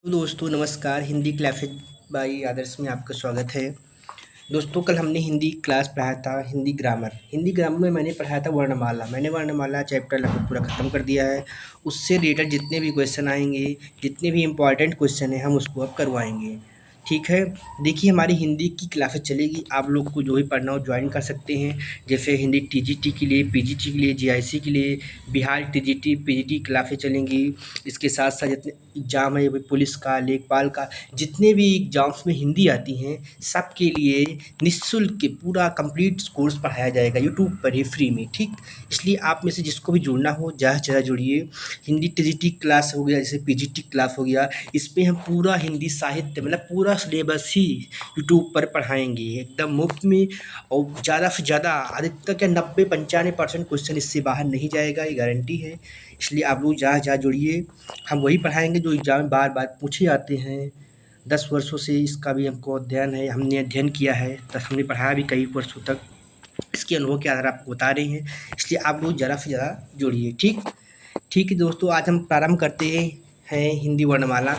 तो दोस्तों नमस्कार। हिंदी क्लासेज बाई आदर्श में आपका स्वागत है। दोस्तों कल हमने हिंदी क्लास पढ़ाया था हिंदी ग्रामर में मैंने पढ़ाया था वर्णमाला। मैंने वर्णमाला चैप्टर लगभग पूरा ख़त्म कर दिया है। उससे रिलेटेड जितने भी क्वेश्चन आएंगे, जितने भी इम्पॉर्टेंट क्वेश्चन हैं, हम उसको अब करवाएंगे। ठीक है। देखिए हमारी हिंदी की क्लासेस चलेगी, आप लोग को जो भी पढ़ना हो ज्वाइन कर सकते हैं। जैसे हिंदी टीजीटी के लिए, पीजीटी के लिए, जीआईसी के लिए, बिहार टीजीटी पीजीटी क्लासेस चलेंगी। इसके साथ साथ जितने एग्ज़ाम है, पुलिस का, लेखपाल का, जितने भी एग्ज़ाम्स में हिंदी आती हैं सबके लिए निःशुल्क पूरा कंप्लीट कोर्स पढ़ाया जाएगा यूट्यूब पर ही फ्री में। ठीक, इसलिए आप में से जिसको भी जुड़ना हो ज़्यादा से ज़्यादा जुड़िए। हिंदी टीजीटी क्लास हो गया, जैसे पीजीटी क्लास हो गया, इसमें हम पूरा हिंदी साहित्य मतलब पूरा सिलेबस ही यूट्यूब पर पढ़ाएंगे एकदम मुफ्त में। और ज़्यादा से ज़्यादा अधिकतर क्या 90-95% क्वेश्चन इससे बाहर नहीं जाएगा, ये गारंटी है। इसलिए आप लोग ज़्यादा से ज़्यादा जुड़िए। हम वही पढ़ाएंगे जो एग्ज़ाम में बार बार पूछे जाते हैं। 10 वर्षों से इसका भी हमको अध्ययन है, हमने अध्ययन किया है, तब हमने पढ़ाया भी कई वर्षों तक। इसके अनुभव के आधार आपको बता रहे हैं, इसलिए आप लोग ज़्यादा से ज़्यादा जुड़िए। ठीक ठीक है दोस्तों, आज हम प्रारंभ करते हैं हिंदी वर्णमाला।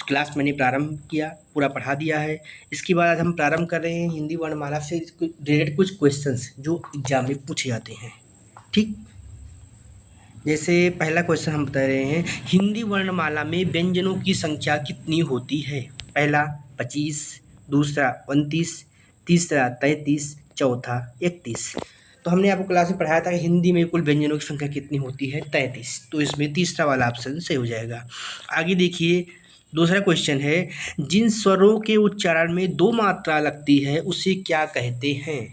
क्लास मैंने प्रारंभ किया, पूरा पढ़ा दिया है। इसके बाद आज हम प्रारंभ कर रहे हैं हिंदी वर्णमाला से रिलेटेड कुछ क्वेश्चंस जो एग्जाम में पूछे जाते हैं। ठीक, जैसे पहला क्वेश्चन हम बता रहे हैं, हिंदी वर्णमाला में व्यंजनों की संख्या कितनी होती है? पहला 25, दूसरा 29, तीसरा 33, चौथा 31। तो हमने आपको क्लास में पढ़ाया था कि हिंदी में कुल व्यंजनों की संख्या कितनी होती है? 33। तो इसमें तीसरा वाला ऑप्शन सही हो जाएगा। आगे देखिए, दूसरा क्वेश्चन है, जिन स्वरों के उच्चारण में दो मात्रा लगती है उसे क्या कहते हैं?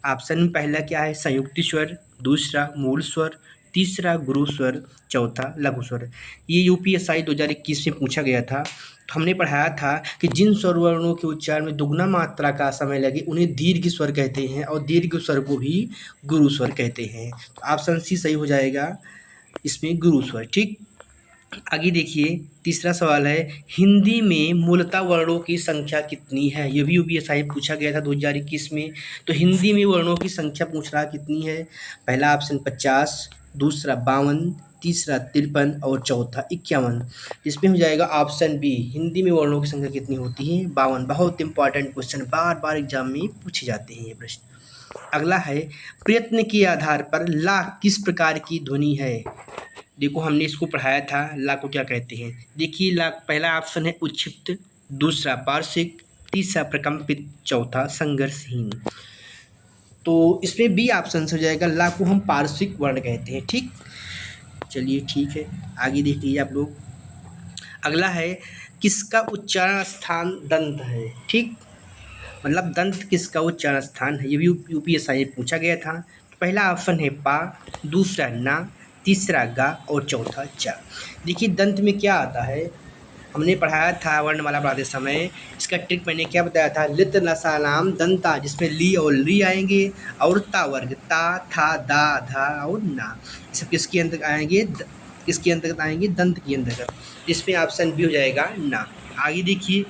ऑप्शन में पहला क्या है? संयुक्त स्वर, दूसरा मूल स्वर, तीसरा गुरु स्वर, चौथा लघु स्वर। ये यूपीएसआई 2021 में पूछा गया था। तो हमने पढ़ाया था कि जिन स्वर वर्णों के उच्चारण में दुगना मात्रा का समय लगे उन्हें दीर्घ स्वर कहते हैं, और दीर्घ स्वर को भी गुरु स्वर कहते हैं। तो ऑप्शन सी सही हो जाएगा, इसमें गुरु स्वर। ठीक, आगे देखिए, तीसरा सवाल है, हिंदी में मूलतः वर्णों की संख्या कितनी है? ये भी यूपीएसआई में पूछा गया था 2021 में। तो हिंदी में वर्णों की संख्या पूछ रहा कितनी है? पहला ऑप्शन 50, दूसरा 52, तीसरा 53 और चौथा 51। इसमें हो जाएगा ऑप्शन बी, हिंदी में वर्णों की संख्या कितनी होती है? 52। बहुत इंपॉर्टेंट क्वेश्चन, बार बार एग्जाम में पूछे जाते हैं ये प्रश्न। अगला है, प्रयत्न के आधार पर ला किस प्रकार की ध्वनि है? देखो हमने इसको पढ़ाया था, ला को क्या कहते हैं। देखिए ला, पहला ऑप्शन है उच्छिष्ट, दूसरा पार्श्विक, तीसरा प्रकम्पित, चौथा संघर्षहीन। तो इसमें बी ऑप्शन हो जाएगा, ला को हम पार्श्विक वर्ण कहते हैं। ठीक, चलिए ठीक है, आगे देख लीजिए आप लोग। अगला है, किसका उच्चारण स्थान दंत है? ठीक, मतलब दंत किसका उच्चारण स्थान है, ये भी यूपीएसआई में पूछा गया था। तो पहला ऑप्शन है पा, दूसरा ना, तीसरा गा और चौथा चा। देखिए दंत में क्या आता है, हमने पढ़ाया था वर्णमाला पढ़ाते समय, इसका ट्रिक मैंने क्या बताया था, लित लसा नाम दंता, जिसमें ली और ली आएंगे, और ता वर्ग ता था दा धा और ना, ये सब किसके अंतर्गत आएंगे? किसके अंतर्गत आएंगे? दंत के अंतर्गत। इसमें ऑप्शन बी हो जाएगा ना। आगे देखिए,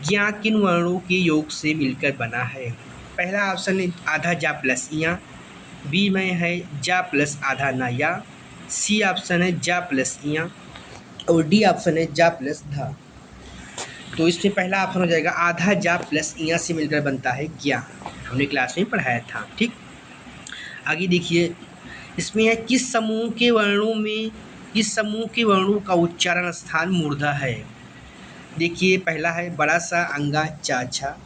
ज्ञा किन वर्णों के योग से मिलकर बना है? पहला ऑप्शन है आधा जा प्लस या, बी में है जा प्लस आधा ना या, सी ऑप्शन है जा प्लस या, और डी ऑप्शन है जा प्लस धा। तो इसमें पहला ऑप्शन हो जाएगा आधा जा प्लस या से मिलकर बनता है ज्ञा, हमने क्लास में पढ़ाया था। ठीक, आगे देखिए, इसमें है किस समूह के वर्णों का उच्चारण स्थान मूर्धा है? देखिए पहला है बड़ा सा अंगा चा छा,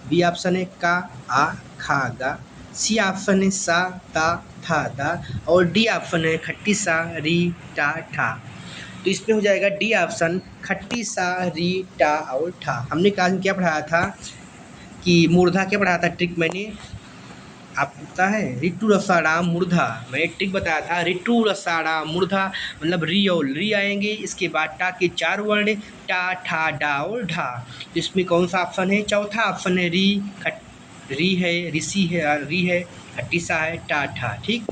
बी ऑप्शन है का आ खा गा, सी ऑप्शन है सा ता था दा, और डी ऑप्शन है खट्टी सा री टा ठा। तो इसमें हो जाएगा डी ऑप्शन, खट्टी सा री टा और ठा। हमने कहा क्या पढ़ाया था कि मूर्धा क्या पढ़ाया था, ट्रिक मैंने आपको पता है, ऋतु रसाड़ा मूर्धा, मैंने ट्रिक बताया था, ऋतु रसाड़ा मूर्धा मतलब री और री आएंगे, इसके बाद टा के चार वर्ण टा ठा डा और ढा। तो इसमें कौन सा ऑप्शन है? चौथा ऑप्शन है री, री है, ऋषि है, री है, खट्टी सा है, टा ठा। ठीक,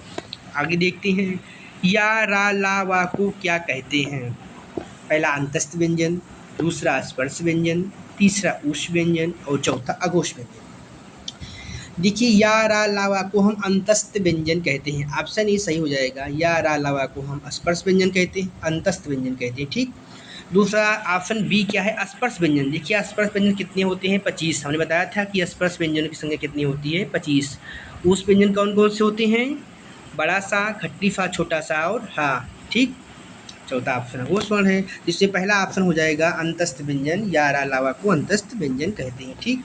आगे देखते हैं, या रा ला वा को क्या कहते हैं? पहला अंतस्थ व्यंजन, दूसरा स्पर्श व्यंजन, तीसरा उष्ण व्यंजन और चौथा अघोष व्यंजन। देखिए या रा लावा को हम अंतस्थ व्यंजन कहते हैं, ऑप्शन ए सही हो जाएगा। या रा लावा को हम स्पर्श व्यंजन कहते हैं, अंतस्थ व्यंजन कहते हैं। ठीक, दूसरा ऑप्शन बी क्या है, स्पर्श व्यंजन। देखिए स्पर्श व्यंजन कितने होते हैं, 25। हमने बताया था कि स्पर्श व्यंजन की संख्या कितनी होती है, 25। उस व्यंजन कौन कौन से होते हैं, बड़ा सा, खट्टी सा, छोटा सा और हा, ठीक। चौथा ऑप्शन है वो स्वर्ण है, जिससे पहला ऑप्शन हो जाएगा अंतस्थ व्यंजन या अलावा को अंतस्थ व्यंजन कहते हैं, ठीक।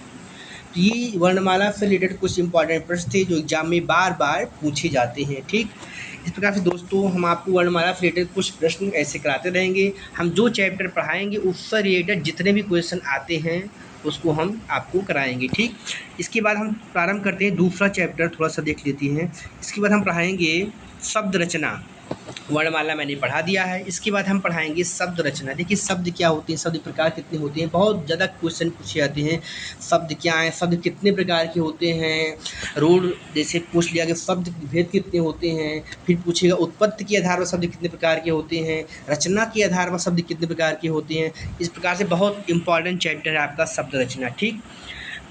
तो ये वर्णमाला से रिलेटेड कुछ इंपॉर्टेंट प्रश्न थे जो एग्जाम में बार बार पूछे जाते हैं, ठीक। इस प्रकार से दोस्तों हम आपको वर्णमाला से रिलेटेड कुछ प्रश्न ऐसे कराते रहेंगे। हम जो चैप्टर पढ़ाएंगे उससे रिलेटेड जितने भी क्वेश्चन आते हैं उसको हम आपको कराएंगे, ठीक। इसके बाद हम प्रारंभ करते हैं दूसरा चैप्टर, थोड़ा सा देख लेते हैं। इसके बाद हम पढ़ाएंगे शब्द रचना। वर्णमाला मैंने पढ़ा दिया है। इसके बाद हम पढ़ाएंगे शब्द रचना। देखिए शब्द क्या होते हैं, शब्द प्रकार कितने होते हैं, बहुत ज़्यादा क्वेश्चन पूछे जाते हैं। शब्द क्या है, शब्द कितने प्रकार के होते हैं, रूढ़ जैसे पूछ लिया कि शब्द भेद कितने होते हैं, फिर पूछेगा उत्पत्ति के आधार पर शब्द कितने प्रकार के होते हैं, रचना के आधार पर शब्द कितने प्रकार के होते हैं। इस प्रकार से बहुत इंपॉर्टेंट चैप्टर है आपका शब्द रचना, ठीक।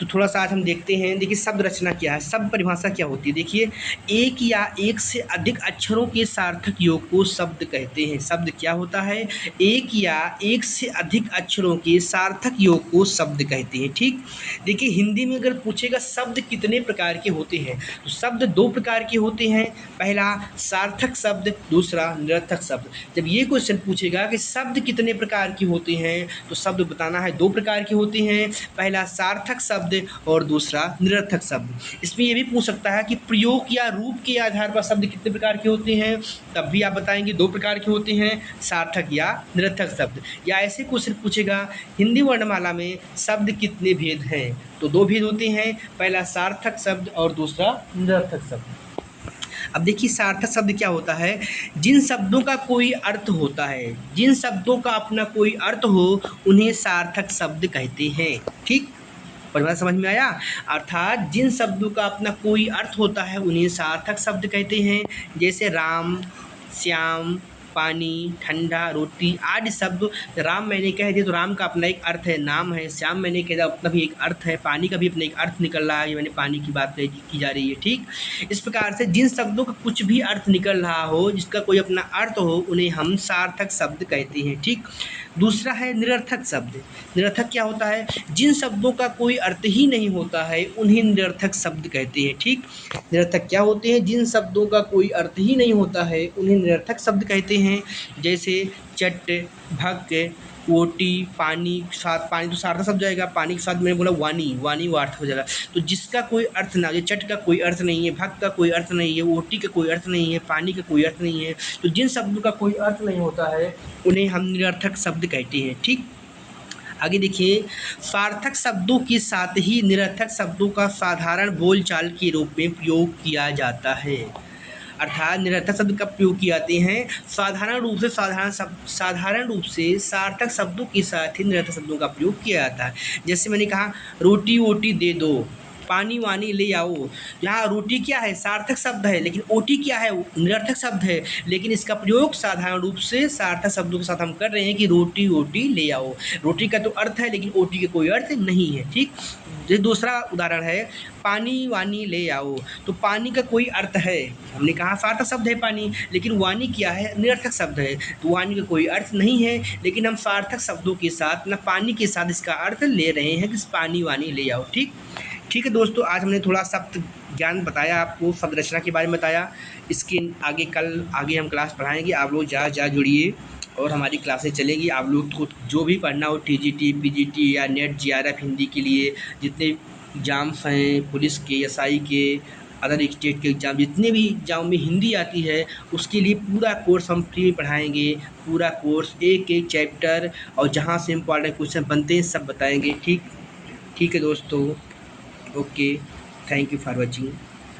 तो थोड़ा सा आज हम देखते हैं। देखिए शब्द रचना क्या है, शब्द परिभाषा क्या होती है। देखिए एक या एक से अधिक अक्षरों के सार्थक योग को शब्द कहते हैं। शब्द क्या होता है, एक या एक से अधिक अक्षरों के सार्थक योग को शब्द कहते हैं, ठीक। देखिए हिंदी में अगर पूछेगा शब्द कितने प्रकार के होते हैं, तो शब्द दो प्रकार के होते हैं। पहला सार्थक शब्द, दूसरा निरर्थक शब्द। जब ये क्वेश्चन पूछेगा कि शब्द कितने प्रकार के होते हैं, तो शब्द बताना है दो प्रकार के होते हैं। पहला सार्थक शब्द और दूसरा निरर्थक शब्द। इसमें यह भी पूछ सकता है कि प्रयोग या रूप के आधार पर शब्द कितने प्रकार के होते हैं, तब भी आप बताएंगे दो प्रकार के होते हैं, सार्थक या निरर्थक शब्द। या ऐसे क्वेश्चन पूछेगा हिंदी वर्णमाला में शब्द कितने भेद हैं, तो दो भेद होते हैं, पहला सार्थक शब्द और दूसरा निरर्थक शब्द। अब देखिए सार्थक शब्द क्या होता है, जिन शब्दों का कोई अर्थ होता है, जिन शब्दों का अपना कोई अर्थ हो उन्हें सार्थक शब्द कहते हैं, ठीक। परिभाषा समझ में आया। अर्थात जिन शब्दों का अपना कोई अर्थ होता है उन्हें सार्थक शब्द कहते हैं। जैसे राम, श्याम, पानी, ठंडा, रोटी आदि शब्द। राम मैंने कह दिया तो राम का अपना एक अर्थ है, नाम है। श्याम मैंने कह दिया अपना भी एक अर्थ है, पानी का भी अपना एक अर्थ निकल रहा है, ये मैंने पानी की बात की जा रही है, ठीक। इस प्रकार से जिन शब्दों का कुछ भी अर्थ निकल रहा हो, जिसका कोई अपना अर्थ हो, उन्हें हम सार्थक शब्द कहते हैं, ठीक। दूसरा है निरर्थक शब्द। निरर्थक क्या होता है, जिन शब्दों का कोई अर्थ ही नहीं होता है उन्हें निरर्थक शब्द कहते हैं, ठीक। निरर्थक क्या होते हैं, जिन शब्दों का कोई अर्थ ही नहीं होता है उन्हें निरर्थक शब्द कहते हैं। जैसे चट, भक, ओटी, पानी, साथ, पानी तो सार्थक शब्द जाएगा, पानी के साथ मैंने बोला वानी, वानी वार्थक हो जाएगा। तो जिसका कोई अर्थ ना, ये चट का कोई अर्थ नहीं है, भक का कोई अर्थ नहीं है, ओटी का कोई अर्थ नहीं है, पानी का कोई अर्थ नहीं है, तो जिन शब्दों का कोई अर्थ नहीं होता है उन्हें हम निरर्थक शब्द कहते हैं, ठीक। आगे देखिए, सार्थक शब्दों के साथ ही निरर्थक शब्दों का साधारण बोलचाल के रूप में प्रयोग किया जाता है। अर्थात निरर्थक शब्द कब प्रयोग किए जाते हैं, साधारण रूप से सार्थक शब्दों के साथ ही निरर्थक शब्दों का प्रयोग किया जाता है। जैसे मैंने कहा रोटी वोटी दे दो, पानी वानी ले आओ। यहाँ रोटी क्या है, सार्थक शब्द है, लेकिन ओटी क्या है, निरर्थक शब्द है, लेकिन इसका प्रयोग साधारण रूप से सार्थक शब्दों के साथ हम कर रहे हैं कि रोटी वोटी ले आओ। रोटी का तो अर्थ है लेकिन ओटी का कोई अर्थ नहीं है, ठीक। जैसे दूसरा उदाहरण है पानी वानी ले आओ, तो पानी का कोई अर्थ है, हमने कहा सार्थक शब्द है पानी, लेकिन वानी क्या है, निरर्थक शब्द है, तो वानी का कोई अर्थ नहीं है, लेकिन हम सार्थक शब्दों के साथ ना पानी के साथ इसका अर्थ ले रहे हैं कि पानी वानी ले आओ, ठीक। ठीक है दोस्तों, आज हमने थोड़ा शब्द ज्ञान बताया, आपको शब्द रचना के बारे में बताया। इसके आगे हम क्लास पढ़ाएंगे, आप लोग ज़्यादा जुड़िए और हमारी क्लासें चलेंगी। आप लोग को जो भी पढ़ना हो, टीजीटी, पीजीटी या नेट, जीआरएफ हिंदी के लिए जितने एग्ज़ाम्स हैं, पुलिस के, एसआई के, अदर स्टेट के एग्ज़ाम, जितने भी एग्ज़ाम में हिंदी आती है उसके लिए पूरा कोर्स हम फ्री में पढ़ाएंगे। पूरा कोर्स एक एक चैप्टर और जहाँ से इम्पॉर्टेंट क्वेश्चन बनते हैं सब बताएंगे, ठीक है दोस्तों। Okay, thank you for watching.